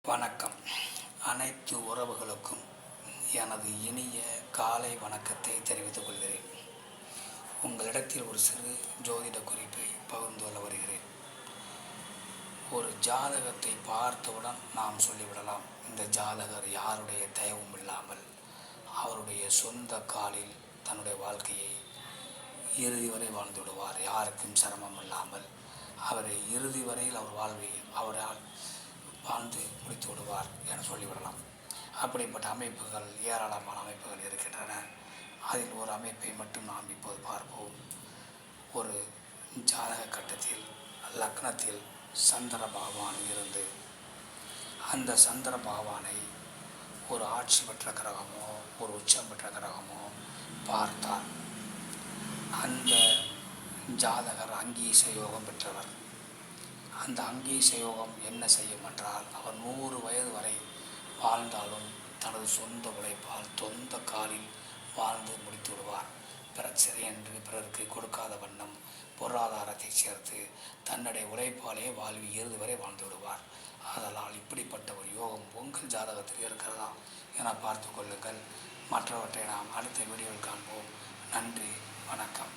வணக்கம். அனைத்து உறவுகளுக்கும் எனது இனிய காலை வணக்கத்தை தெரிவித்துக் கொள்கிறேன். உங்களிடத்தில் ஒரு சிறு ஜோதிட குறிப்பை பகிர்ந்து கொள்ள வருகிறேன். ஒரு ஜாதகத்தை பார்த்தவுடன் நாம் சொல்லிவிடலாம், இந்த ஜாதகர் யாருடைய தயவும் இல்லாமல் அவருடைய சொந்த காலில் தன்னுடைய வாழ்க்கையை இறுதி வரை வாழ்ந்து விடுவார். யாருக்கும் சிரமம் இல்லாமல் அவரை இறுதி வரையில் அவர் வாழ்வை அவரால் வாழ்ந்து முடித்து விடுவார் என சொல்லிவிடலாம். அப்படிப்பட்ட அமைப்புகள் ஏராளமான அமைப்புகள் இருக்கின்றன. அதில் ஒரு அமைப்பை மட்டும் நாம் இப்போது பார்ப்போம். ஒரு ஜாதக கட்டத்தில் லக்னத்தில் சந்திர பகவான் இருந்து அந்த சந்திர பகவானை ஒரு ஆட்சி பெற்ற கிரகமோ ஒரு உச்சம் பெற்ற கிரகமோ பார்த்தால் அந்த ஜாதகர் அங்கீச யோகம் பெற்றவர். அந்த அங்கீச யோகம் என்ன செய்யும் என்றால், அவர் 100 வயது வரை வாழ்ந்தாலும் தனது சொந்த உழைப்பால் சொந்த காலில் வாழ்ந்து முடித்து விடுவார். பிரச்சனை என்று பிறருக்கு கொடுக்காத வண்ணம் பொருளாதாரத்தை சேர்த்து தன்னுடைய உழைப்பாலே வாழ்வி இறுதி வரை வாழ்ந்து விடுவார். அதனால் இப்படிப்பட்ட ஒரு யோகம் உங்கள் ஜாதகத்தில் இருக்கிறதா என பார்த்து கொள்ளுங்கள். மற்றவற்றை நாம் அடுத்த வீடியோவில் காண்போம். நன்றி, வணக்கம்.